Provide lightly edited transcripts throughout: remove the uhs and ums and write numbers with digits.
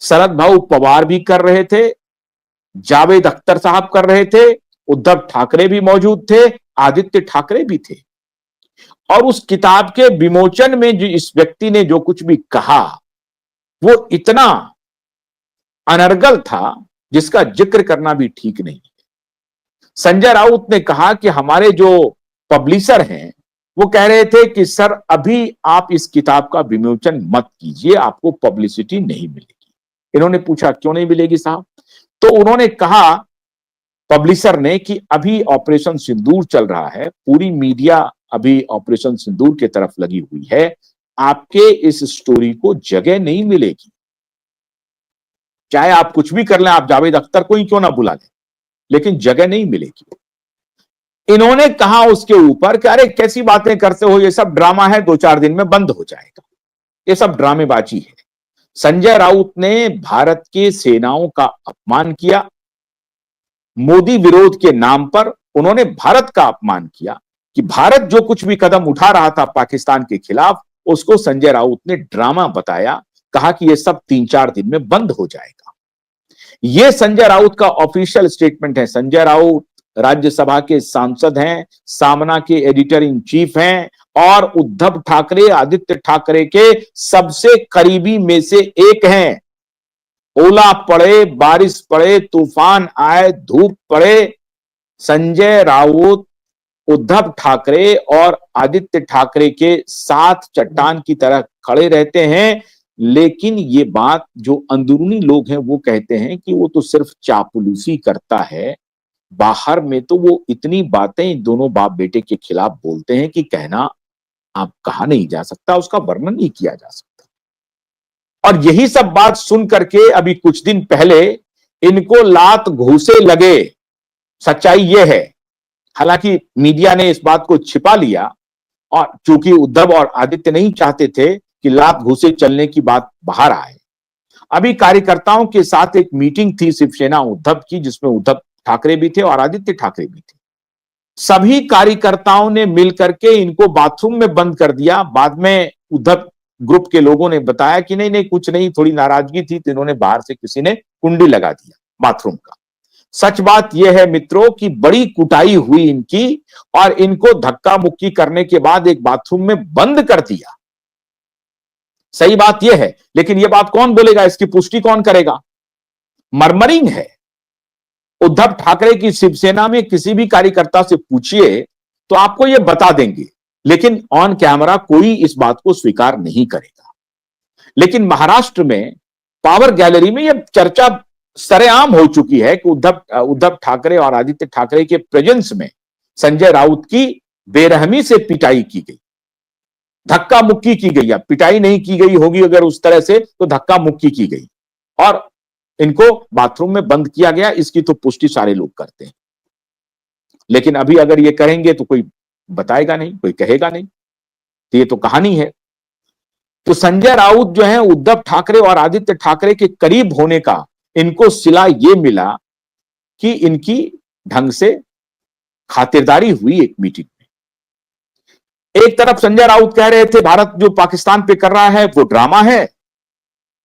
शरद भाऊ पवार भी कर रहे थे, जावेद अख्तर साहब कर रहे थे, उद्धव ठाकरे भी मौजूद थे, आदित्य ठाकरे भी थे। और उस किताब के विमोचन में जो इस व्यक्ति ने जो कुछ भी कहा वो इतना अनर्गल था जिसका जिक्र करना भी ठीक नहीं। संजय राउत ने कहा कि हमारे जो पब्लिशर हैं वो कह रहे थे कि सर अभी आप इस किताब का विमोचन मत कीजिए, आपको पब्लिसिटी नहीं मिलेगी। इन्होंने पूछा क्यों नहीं मिलेगी साहब? तो उन्होंने कहा पब्लिशर ने कि अभी ऑपरेशन सिंदूर चल रहा है, पूरी मीडिया अभी ऑपरेशन सिंदूर की तरफ लगी हुई है, आपके इस स्टोरी को जगह नहीं मिलेगी। चाहे आप कुछ भी कर लें, आप जावेद अख्तर को ही क्यों ना बुला लें, लेकिन जगह नहीं मिलेगी। इन्होंने कहा उसके ऊपर कि अरे कैसी बातें करते हो, ये सब ड्रामा है, 2-4 दिन में बंद हो जाएगा, ये सब ड्रामेबाजी है। संजय राउत ने भारत की सेनाओं का अपमान किया, मोदी विरोध के नाम पर उन्होंने भारत का अपमान किया कि भारत जो कुछ भी कदम उठा रहा था पाकिस्तान के खिलाफ उसको संजय राउत ने ड्रामा बताया, कहा कि यह सब 3-4 दिन में बंद हो जाएगा। यह संजय राउत का ऑफिशियल स्टेटमेंट है। संजय राउत राज्यसभा के सांसद हैं, सामना के एडिटर इन चीफ हैं और उद्धव ठाकरे, आदित्य ठाकरे के सबसे करीबी में से एक हैं। ओला पड़े, बारिश पड़े, तूफान आए, धूप पड़े, संजय राउत उद्धव ठाकरे और आदित्य ठाकरे के साथ चट्टान की तरह खड़े रहते हैं। लेकिन ये बात जो अंदरूनी लोग हैं वो कहते हैं कि वो तो सिर्फ चापलूसी करता है, बाहर में तो वो इतनी बातें दोनों बाप बेटे के खिलाफ बोलते हैं कि कहना आप कहा नहीं जा सकता, उसका वर्णन नहीं किया जा सकता। और यही सब बात सुन करके अभी कुछ दिन पहले इनको लात घूंसे लगे। सच्चाई यह है, हालांकि मीडिया ने इस बात को छिपा लिया और चूंकि उद्धव और आदित्य नहीं चाहते थे कि लात घूंसे चलने की बात बाहर आए। अभी कार्यकर्ताओं के साथ एक मीटिंग थी शिवसेना उद्धव की, जिसमें उद्धव ठाकरे भी थे और आदित्य ठाकरे भी थे। सभी कार्यकर्ताओं ने मिलकर के इनको बाथरूम में बंद कर दिया। बाद में उद्धव ग्रुप के लोगों ने बताया कि नहीं नहीं कुछ नहीं, थोड़ी नाराजगी थी, तो इन्होंने बाहर से किसी ने कुंडी लगा दिया बाथरूम का। सच बात यह है मित्रों कि बड़ी कुटाई हुई इनकी और इनको धक्का मुक्की करने के बाद एक बाथरूम में बंद कर दिया। सही बात यह है, लेकिन यह बात कौन बोलेगा, इसकी पुष्टि कौन करेगा? मर्मरिंग है। उद्धव ठाकरे की शिवसेना में किसी भी कार्यकर्ता से पूछिए तो आपको यह बता देंगे, लेकिन ऑन कैमरा कोई इस बात को स्वीकार नहीं करेगा। लेकिन महाराष्ट्र में पावर गैलरी में यह चर्चा सरेआम हो चुकी है कि उद्धव ठाकरे और आदित्य ठाकरे के प्रेजेंस में संजय राउत की बेरहमी से पिटाई की गई, धक्का मुक्की की गई। अब पिटाई नहीं की गई होगी अगर उस तरह से, तो धक्का मुक्की की गई और इनको बाथरूम में बंद किया गया। इसकी तो पुष्टि सारे लोग करते हैं, लेकिन अभी अगर ये कहेंगे तो कोई बताएगा नहीं, कोई कहेगा नहीं, तो ये तो कहानी है। तो संजय राउत जो है उद्धव ठाकरे और आदित्य ठाकरे के करीब होने का इनको सिला ये मिला कि इनकी ढंग से खातिरदारी हुई एक मीटिंग में। एक तरफ संजय राउत कह रहे थे भारत जो पाकिस्तान पे कर रहा है वो ड्रामा है,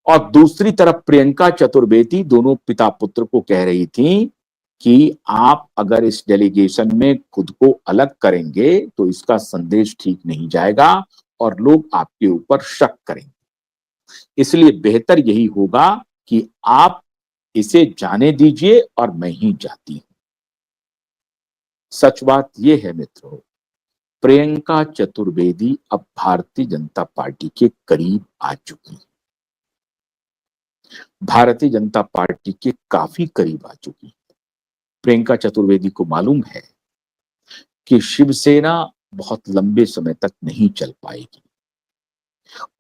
और दूसरी तरफ प्रियंका चतुर्वेदी दोनों पिता पुत्र को कह रही थी कि आप अगर इस डेलीगेशन में खुद को अलग करेंगे तो इसका संदेश ठीक नहीं जाएगा और लोग आपके ऊपर शक करेंगे, इसलिए बेहतर यही होगा कि आप इसे जाने दीजिए और मैं ही जाती हूं। सच बात यह है मित्रों, प्रियंका चतुर्वेदी अब भारतीय जनता पार्टी के करीब आ चुकी है, भारतीय जनता पार्टी के काफी करीब आ चुकी है। प्रियंका चतुर्वेदी को मालूम है कि शिवसेना बहुत लंबे समय तक नहीं चल पाएगी,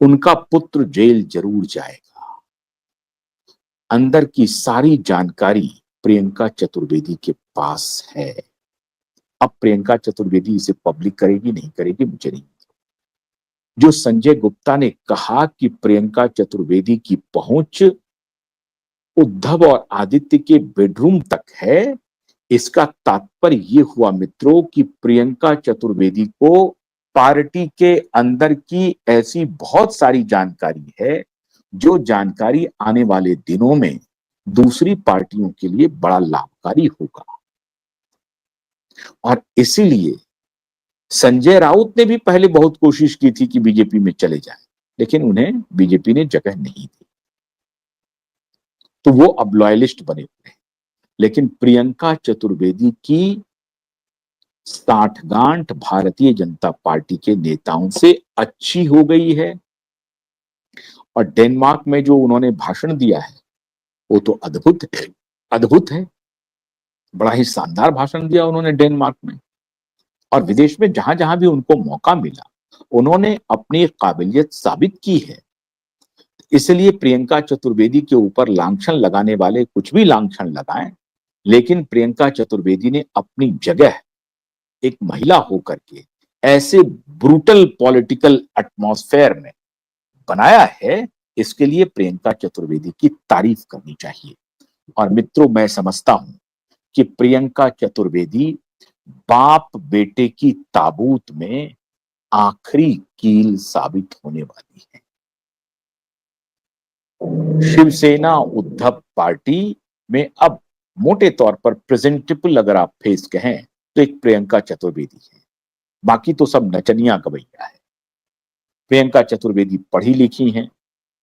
उनका पुत्र जेल जरूर जाएगा। अंदर की सारी जानकारी प्रियंका चतुर्वेदी के पास है। अब प्रियंका चतुर्वेदी इसे पब्लिक करेगी नहीं करेगी मुझे नहीं। जो संजय गुप्ता ने कहा कि प्रियंका चतुर्वेदी की पहुंच उद्धव और आदित्य के बेडरूम तक है, इसका तात्पर्य यह हुआ मित्रों कि प्रियंका चतुर्वेदी को पार्टी के अंदर की ऐसी बहुत सारी जानकारी है जो जानकारी आने वाले दिनों में दूसरी पार्टियों के लिए बड़ा लाभकारी होगा। और इसीलिए संजय राउत ने भी पहले बहुत कोशिश की थी कि बीजेपी में चले जाएं, लेकिन उन्हें बीजेपी ने जगह नहीं दी, तो वो अब लॉयलिस्ट बने हुए हैं। लेकिन प्रियंका चतुर्वेदी की साठगांठ भारतीय जनता पार्टी के नेताओं से अच्छी हो गई है, और डेनमार्क में जो उन्होंने भाषण दिया है वो तो अद्भुत है, अद्भुत है। बड़ा ही शानदार भाषण दिया उन्होंने डेनमार्क में, और विदेश में जहां जहां भी उनको मौका मिला उन्होंने अपनी काबिलियत साबित की है। इसलिए प्रियंका चतुर्वेदी के ऊपर लांछन लगाने वाले कुछ भी लांछन लगाएं, लेकिन प्रियंका चतुर्वेदी ने अपनी जगह एक महिला होकर के ऐसे ब्रूटल पॉलिटिकल एटमॉस्फेयर में बनाया है, इसके लिए प्रियंका चतुर्वेदी की तारीफ करनी चाहिए। और मित्रों, मैं समझता हूं कि प्रियंका चतुर्वेदी बाप बेटे की ताबूत में आखिरी कील साबित होने वाली है। शिवसेना उद्धव पार्टी में अब मोटे तौर पर प्रेजेंटेबल अगर आप फेस कहें तो एक प्रियंका चतुर्वेदी है, बाकी तो सब नचनिया गवैया है। प्रियंका चतुर्वेदी पढ़ी लिखी हैं,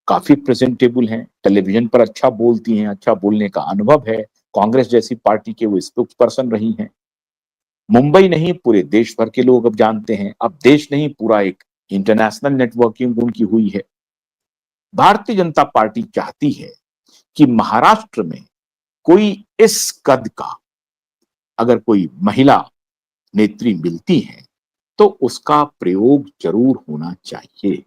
काफी प्रेजेंटेबल हैं, टेलीविजन पर अच्छा बोलती हैं, अच्छा बोलने का अनुभव है, कांग्रेस जैसी पार्टी के वो स्पोक्स पर्सन रही हैं। मुंबई नहीं पूरे देश भर के लोग अब जानते हैं, अब देश नहीं पूरा एक इंटरनेशनल नेटवर्किंग उनकी हुई है। भारतीय जनता पार्टी चाहती है कि महाराष्ट्र में कोई इस कद का अगर कोई महिला नेत्री मिलती है तो उसका प्रयोग जरूर होना चाहिए।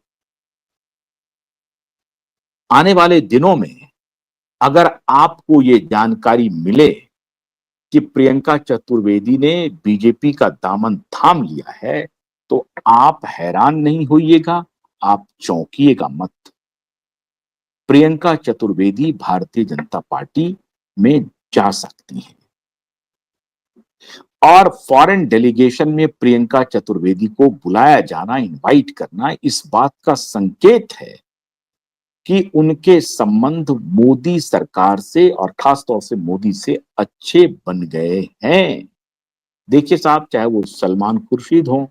आने वाले दिनों में अगर आपको ये जानकारी मिले कि प्रियंका चतुर्वेदी ने बीजेपी का दामन थाम लिया है तो आप हैरान नहीं होइएगा, आप चौंकिएगा मत। प्रियंका चतुर्वेदी भारतीय जनता पार्टी में जा सकती हैं, और फॉरेन डेलीगेशन में प्रियंका चतुर्वेदी को बुलाया जाना, इनवाइट करना, इस बात का संकेत है कि उनके संबंध मोदी सरकार से और खासतौर से मोदी से अच्छे बन गए हैं। देखिए साहब, चाहे वो सलमान खुर्शीद हो,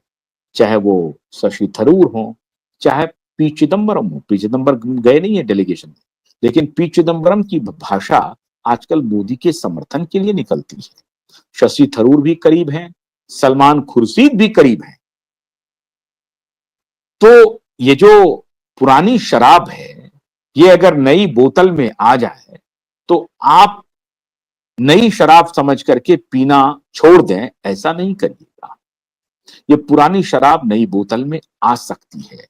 चाहे वो शशि थरूर हो, चाहे पी चिदम्बरम हो। पी चिदम्बरम गए नहीं है डेलीगेशन में, लेकिन पी चिदम्बरम की भाषा आजकल मोदी के समर्थन के लिए निकलती है। शशि थरूर भी करीब हैं, सलमान खुर्शीद भी करीब हैं। तो ये जो पुरानी शराब है, ये अगर नई बोतल में आ जाए तो आप नई शराब समझ करके पीना छोड़ दें, ऐसा नहीं करिएगा। ये पुरानी शराब नई बोतल में आ सकती है,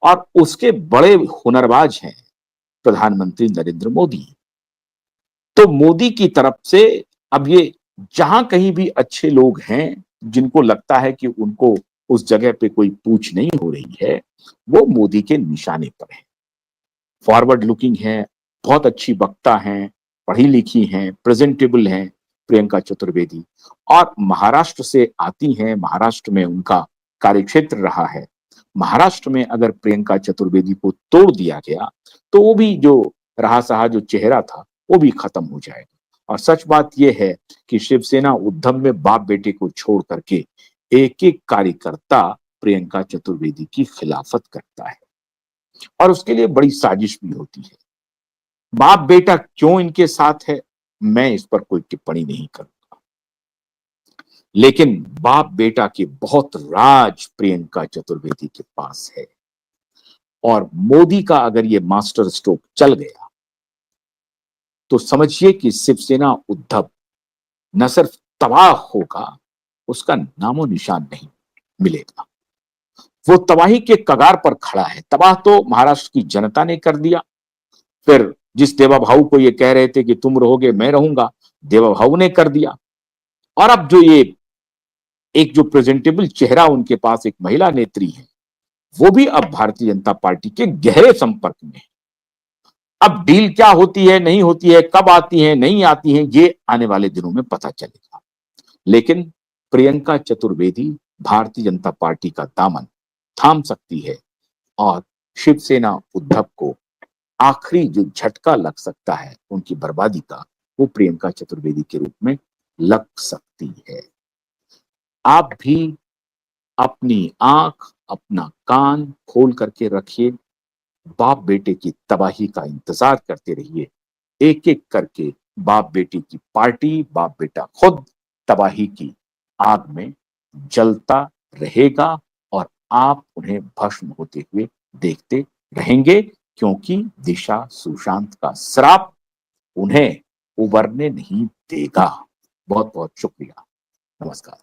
और उसके बड़े हुनरबाज हैं प्रधानमंत्री नरेंद्र मोदी। तो मोदी की तरफ से अब ये जहां कहीं भी अच्छे लोग हैं जिनको लगता है कि उनको उस जगह पे कोई पूछ नहीं हो रही है, वो मोदी के निशाने पर है। फॉरवर्ड लुकिंग है, बहुत अच्छी वक्ता हैं, पढ़ी लिखी हैं, प्रेजेंटेबल हैं प्रियंका चतुर्वेदी, और महाराष्ट्र से आती हैं, महाराष्ट्र में उनका कार्यक्षेत्र रहा है। महाराष्ट्र में अगर प्रियंका चतुर्वेदी को तोड़ दिया गया तो वो भी जो रहा सहा जो चेहरा था वो भी खत्म हो जाएगा। और सच बात यह है कि शिवसेना उद्धव में बाप बेटे को छोड़ करके एक एक कार्यकर्ता प्रियंका चतुर्वेदी की खिलाफत करता है, और उसके लिए बड़ी साजिश भी होती है। बाप बेटा क्यों इनके साथ है, मैं इस पर कोई टिप्पणी नहीं करूंगा, लेकिन बाप बेटा के बहुत राज प्रियंका चतुर्वेदी के पास है। और मोदी का अगर ये मास्टर स्ट्रोक चल गया तो समझिए कि शिवसेना उद्धव न सिर्फ तबाह होगा, उसका नामो निशान नहीं मिलेगा। वो तबाही के कगार पर खड़ा है। तबाह तो महाराष्ट्र की जनता ने कर दिया। फिर जिस देवा भाऊ को ये कह रहे थे कि तुम रहोगे मैं रहूंगा, देवा भाऊ ने कर दिया। और अब जो ये एक जो प्रेजेंटेबल चेहरा उनके पास एक महिला नेत्री है, वो भी अब भारतीय जनता पार्टी के गहरे संपर्क में है। अब डील क्या होती है, नहीं होती है, कब आती है, नहीं आती है, ये आने वाले दिनों में पता चलेगा। लेकिन प्रियंका चतुर्वेदी भारतीय जनता पार्टी का दामन थाम सकती है और शिवसेना उद्धव को आखिरी जो झटका लग सकता है उनकी बर्बादी का, वो प्रियंका चतुर्वेदी के रूप में लग सकती है। आप भी अपनी आंख, अपना कान खोल करके रखिए, बाप बेटे की तबाही का इंतजार करते रहिए। एक एक करके बाप बेटी की पार्टी, बाप बेटा खुद तबाही की आग में जलता रहेगा और आप उन्हें भस्म होते हुए देखते रहेंगे, क्योंकि दिशा सुशांत का श्राप उन्हें उबरने नहीं देगा। बहुत बहुत शुक्रिया। नमस्कार।